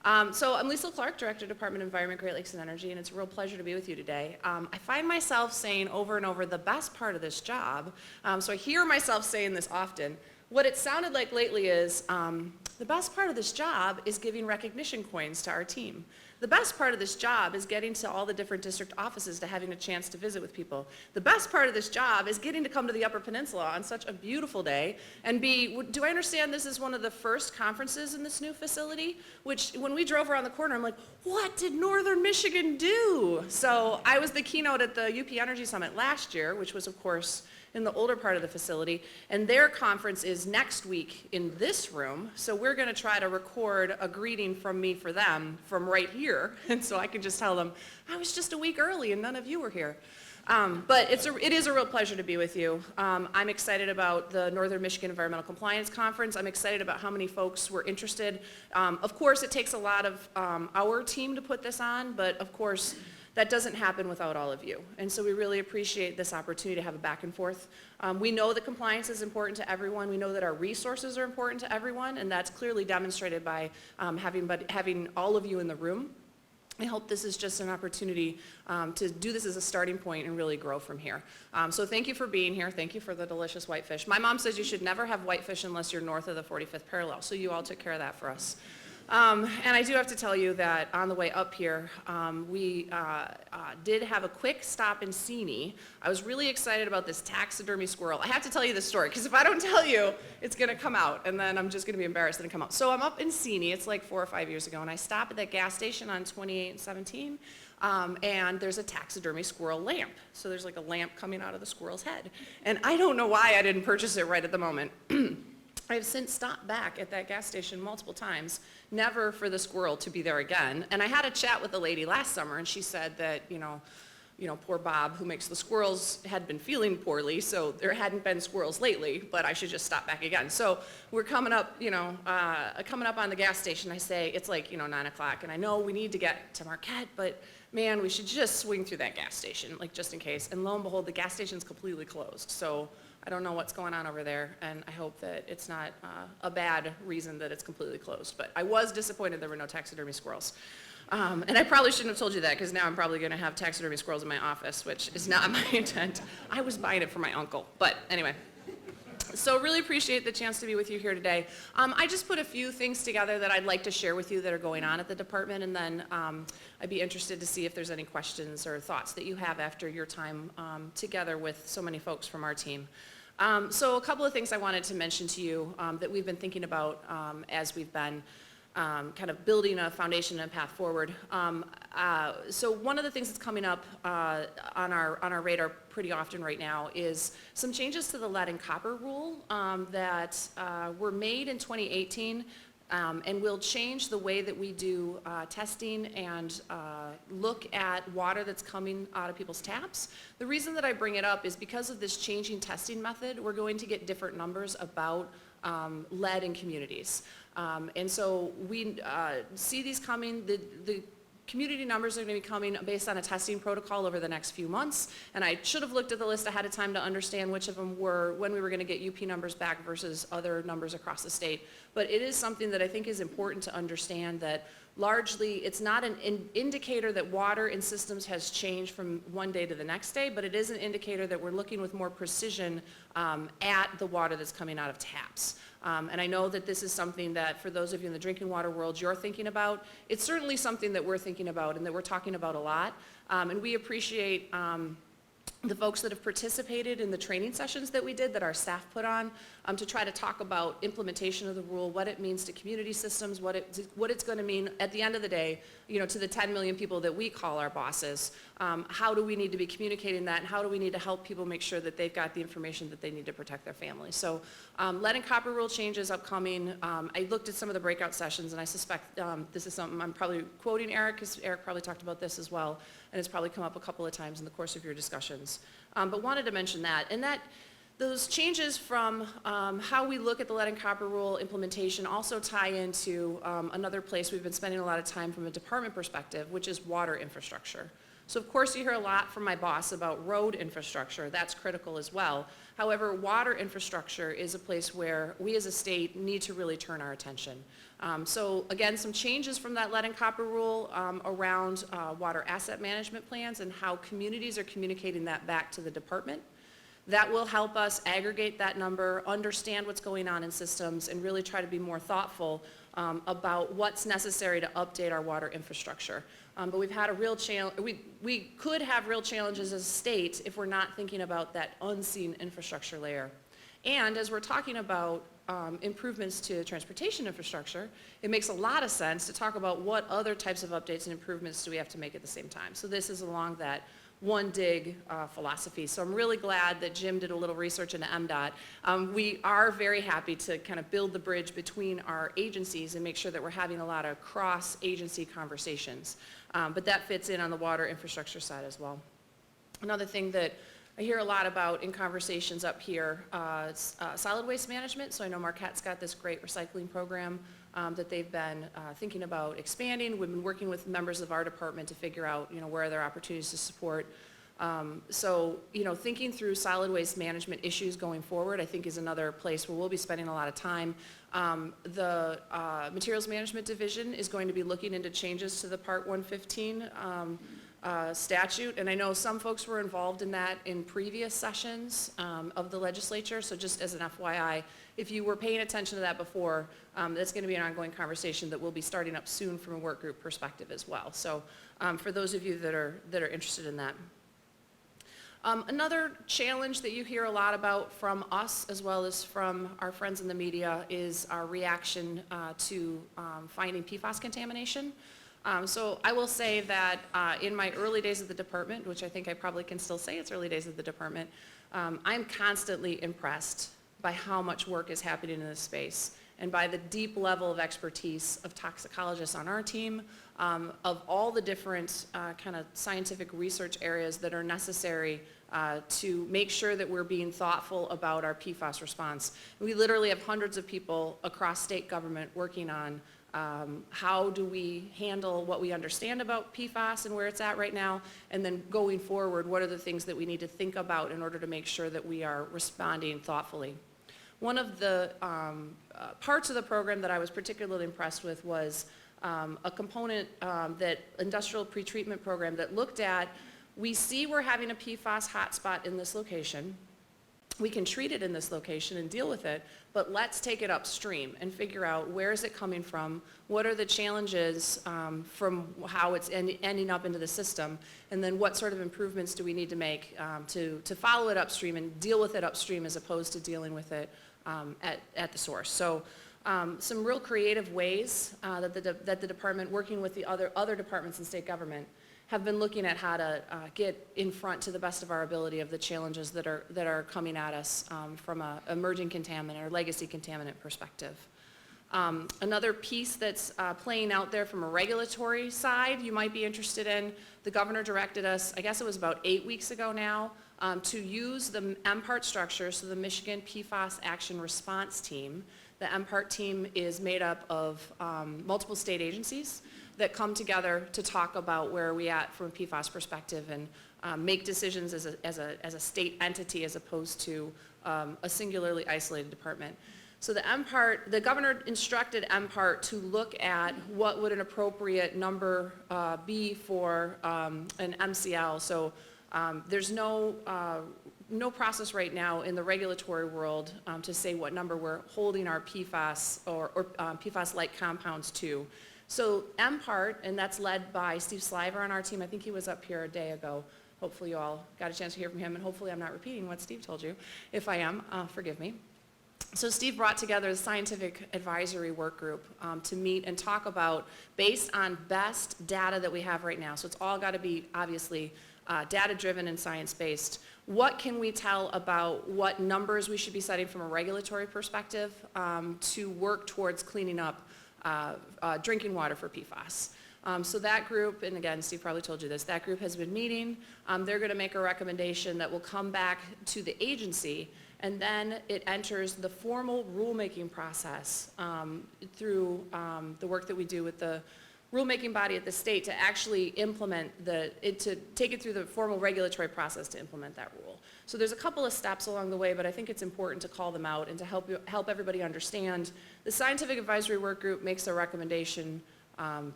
So I'm Lisa Clark, Director, Department of Environment, Great Lakes and Energy, and it's a real pleasure to be with you today. I find myself saying over and over the best part of this job, so I hear myself saying this often. What it sounded like lately is the best part of this job is giving recognition coins to our team. The best part of this job is getting to all the different district offices to having a chance to visit with people. The best part of this job is getting to come to the Upper Peninsula on such a beautiful day and do I understand this is one of the first conferences in this new facility? Which when we drove around the corner, I'm like, what did Northern Michigan do? So I was the keynote at the UP Energy Summit last year, which was of course in the older part of the facility, and their conference is next week in this room, so we're going to try to record a greeting from me for them from right here, and so I can just tell them, I was just a week early and none of you were here. But it is a real pleasure to be with you. I'm excited about the Northern Michigan Environmental Compliance Conference. I'm excited about how many folks were interested. Of course, it takes a lot of our team to put this on, but of course, that doesn't happen without all of you. And so we really appreciate this opportunity to have a back and forth. We know that compliance is important to everyone. We know that our resources are important to everyone, and that's clearly demonstrated by having all of you in the room. I hope this is just an opportunity to do this as a starting point and really grow from here. So thank you for being here. Thank you for the delicious whitefish. My mom says you should never have whitefish unless you're north of the 45th parallel, so you all took care of that for us. And I do have to tell you that on the way up here, we did have a quick stop in Seney. I was really excited about this taxidermy squirrel. I have to tell you this story, because if I don't tell you, it's going to come out, and then I'm just going to be embarrassed that it come out. So I'm up in Seney, it's like 4 or 5 years ago, and I stop at that gas station on 28 and 17, and there's a taxidermy squirrel lamp. So there's like a lamp coming out of the squirrel's head. And I don't know why I didn't purchase it right at the moment. I have since stopped back at that gas station multiple times, never for the squirrel to be there again. And I had a chat with a lady last summer, and she said that, you know, poor Bob, who makes the squirrels, had been feeling poorly, so there hadn't been squirrels lately, but I should just stop back again. So we're coming up, coming up on the gas station. I say, it's like, 9 o'clock, and I know we need to get to Marquette, but man, we should just swing through that gas station, like just in case. And lo and behold, the gas station's completely closed. So I don't know what's going on over there, and I hope that it's not a bad reason that it's completely closed. But I was disappointed there were no taxidermy squirrels. And I probably shouldn't have told you that, because now I'm probably going to have taxidermy squirrels in my office, which is not my intent. I was buying it for my uncle. But anyway. So really appreciate the chance to be with you here today. I just put a few things together that I'd like to share with you that are going on at the department, and then I'd be interested to see if there's any questions or thoughts that you have after your time together with so many folks from our team. So a couple of things I wanted to mention to you that we've been thinking about as we've been kind of building a foundation and a path forward. So one of the things that's coming up on our radar pretty often right now is some changes to the lead and copper rule that were made in 2018 and will change the way that we do testing and look at water that's coming out of people's taps. The reason that I bring it up is because of this changing testing method, we're going to get different numbers about lead in communities. And so we see these coming. The community numbers are going to be coming based on a testing protocol over the next few months, and I should have looked at the list ahead of time to understand which of them were when we were going to get UP numbers back versus other numbers across the state. But it is something that I think is important to understand, that largely it's not an indicator that water in systems has changed from one day to the next day, but it is an indicator that we're looking with more precision at the water that's coming out of taps. And I know that this is something that for those of you in the drinking water world you're thinking about. It's certainly something that we're thinking about and that we're talking about a lot. And we appreciate the folks that have participated in the training sessions that we did, that our staff put on, to try to talk about implementation of the rule, what it means to community systems, what it's going to mean at the end of the day, to the 10 million people that we call our bosses. How do we need to be communicating that, and how do we need to help people make sure that they've got the information that they need to protect their families? So lead and copper rule changes upcoming. I looked at some of the breakout sessions, and I suspect this is something I'm probably quoting Eric, because Eric probably talked about this as well, and it's probably come up a couple of times in the course of your discussions. But wanted to mention that. And those changes from how we look at the lead and copper rule implementation also tie into another place we've been spending a lot of time from a department perspective, which is water infrastructure. So of course you hear a lot from my boss about road infrastructure. That's critical as well. However, water infrastructure is a place where we as a state need to really turn our attention. So again, some changes from that lead and copper rule around water asset management plans and how communities are communicating that back to the department. That will help us aggregate that number, understand what's going on in systems, and really try to be more thoughtful about what's necessary to update our water infrastructure. But we've had a real challenge. We could have real challenges as a state if we're not thinking about that unseen infrastructure layer. And as we're talking about improvements to transportation infrastructure, it makes a lot of sense to talk about what other types of updates and improvements do we have to make at the same time. So this is along that one dig philosophy. So I'm really glad that Jim did a little research into MDOT. We are very happy to kind of build the bridge between our agencies and make sure that we're having a lot of cross-agency conversations. But that fits in on the water infrastructure side as well. Another thing that I hear a lot about in conversations up here is solid waste management. So I know Marquette's got this great recycling program that they've been thinking about expanding. We've been working with members of our department to figure out, where there are opportunities to support. So, thinking through solid waste management issues going forward, I think is another place where we'll be spending a lot of time. The Materials Management Division is going to be looking into changes to the Part 115 statute, and I know some folks were involved in that in previous sessions of the legislature, so just as an FYI, if you were paying attention to that before, that's going to be an ongoing conversation that we'll be starting up soon from a work group perspective as well. So for those of you that are interested in that. Another challenge that you hear a lot about from us as well as from our friends in the media is our reaction to finding PFAS contamination. So I will say that in my early days of the department, which I think I probably can still say it's early days of the department, I'm constantly impressed by how much work is happening in this space and by the deep level of expertise of toxicologists on our team, of all the different kind of scientific research areas that are necessary to make sure that we're being thoughtful about our PFAS response. We literally have hundreds of people across state government working on how do we handle what we understand about PFAS and where it's at right now, and then going forward, what are the things that we need to think about in order to make sure that we are responding thoughtfully. One of the parts of the program that I was particularly impressed with was a component that industrial pretreatment program that looked at, we see we're having a PFAS hotspot in this location. We can treat it in this location and deal with it, but let's take it upstream and figure out where is it coming from, what are the challenges from how it's ending up into the system, and then what sort of improvements do we need to make to follow it upstream and deal with it upstream as opposed to dealing with it at the source. So some real creative ways that the department, working with the other departments in state government, have been looking at how to get in front to the best of our ability of the challenges that are coming at us from an emerging contaminant or legacy contaminant perspective. Another piece that's playing out there from a regulatory side you might be interested in, the governor directed us, I guess it was about 8 weeks ago now, to use the MPART structure, so the Michigan PFAS Action Response Team. The MPART team is made up of multiple state agencies that come together to talk about where are we at from a PFAS perspective and make decisions as a state entity as opposed to a singularly isolated department. So the governor instructed MPART to look at what would an appropriate number be for an MCL. So there's no process right now in the regulatory world to say what number we're holding our PFAS or PFAS-like compounds to. So MPART, and that's led by Steve Sliver on our team. I think he was up here a day ago. Hopefully you all got a chance to hear from him, and hopefully I'm not repeating what Steve told you. If I am, forgive me. So Steve brought together a scientific advisory work group to meet and talk about, based on best data that we have right now, so it's all got to be obviously data-driven and science-based, what can we tell about what numbers we should be setting from a regulatory perspective to work towards cleaning up drinking water for PFAS. So that group, and again, Steve probably told you this, that group has been meeting. They're going to make a recommendation that will come back to the agency, and then it enters the formal rulemaking process through the work that we do with the rulemaking body at the state to actually implement to take it through the formal regulatory process to implement that rule. So there's a couple of steps along the way, but I think it's important to call them out and to help everybody understand. The Scientific Advisory Work Group makes a recommendation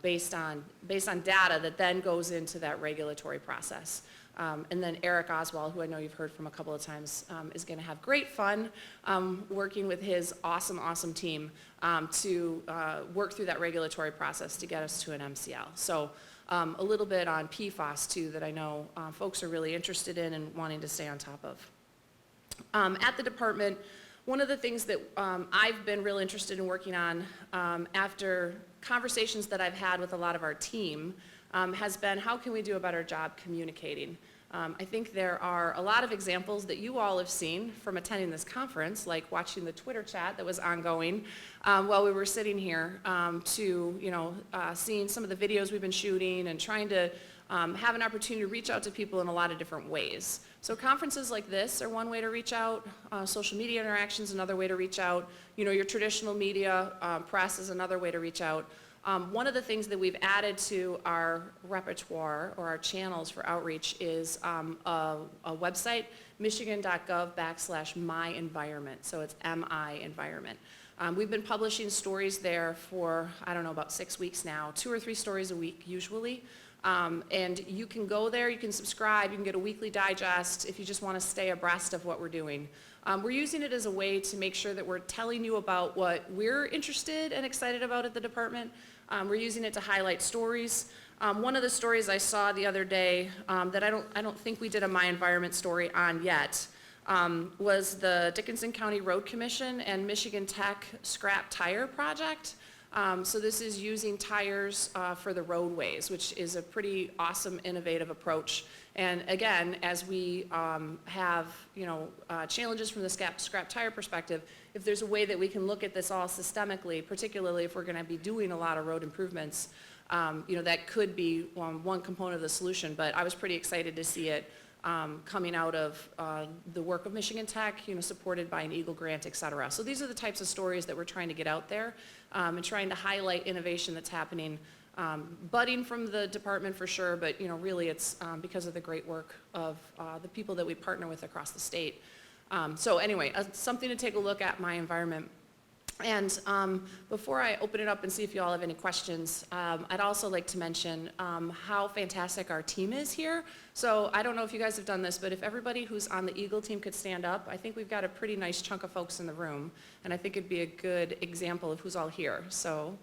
based on data that then goes into that regulatory process. And then Eric Oswald, who I know you've heard from a couple of times, is going to have great fun working with his awesome team to work through that regulatory process to get us to an MCL. So a little bit on PFAS too that I know folks are really interested in and wanting to stay on top of. At the department, one of the things that I've been real interested in working on after conversations that I've had with a lot of our team has been how can we do a better job communicating. I think there are a lot of examples that you all have seen from attending this conference, like watching the Twitter chat that was ongoing while we were sitting here, to seeing some of the videos we've been shooting and trying to have an opportunity to reach out to people in a lot of different ways. So conferences like this are one way to reach out. Social media interactions another way to reach out. Your traditional media, press is another way to reach out. One of the things that we've added to our repertoire or our channels for outreach is a website, michigan.gov/my-environment. So it's MI environment. We've been publishing stories there for, I don't know, about 6 weeks now, 2 or 3 stories a week usually. And you can go there, you can subscribe, you can get a weekly digest if you just want to stay abreast of what we're doing. We're using it as a way to make sure that we're telling you about what we're interested and excited about at the department. We're using it to highlight stories. One of the stories I saw the other day that I don't think we did a My Environment story on yet was the Dickinson County Road Commission and Michigan Tech Scrap Tire Project. So this is using tires for the roadways, which is a pretty awesome, innovative approach. And again, as we have challenges from the scrap tire perspective, if there's a way that we can look at this all systemically, particularly if we're going to be doing a lot of road improvements, that could be one component of the solution. But I was pretty excited to see it coming out of the work of Michigan Tech, supported by an Eagle grant, et cetera. So these are the types of stories that we're trying to get out there and trying to highlight innovation that's happening, budding from the department for sure, but really it's because of the great work of the people that we partner with across the state. So anyway, something to take a look at, My Environment. And before I open it up and see if you all have any questions, I'd also like to mention how fantastic our team is here. So I don't know if you guys have done this, but if everybody who's on the Eagle team could stand up, I think we've got a pretty nice chunk of folks in the room, and I think it'd be a good example of who's all here. So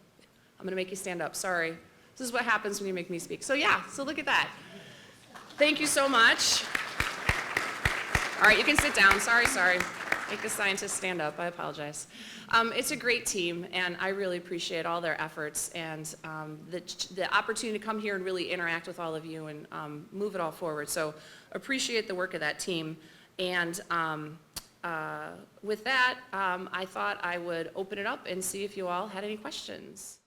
I'm gonna make you stand up, sorry. This is what happens when you make me speak. So yeah, so look at that. Thank you so much. All right, you can sit down, sorry. Make the scientists stand up, I apologize. It's a great team, and I really appreciate all their efforts and the opportunity to come here and really interact with all of you and move it all forward. So appreciate the work of that team. And with that, I thought I would open it up and see if you all had any questions.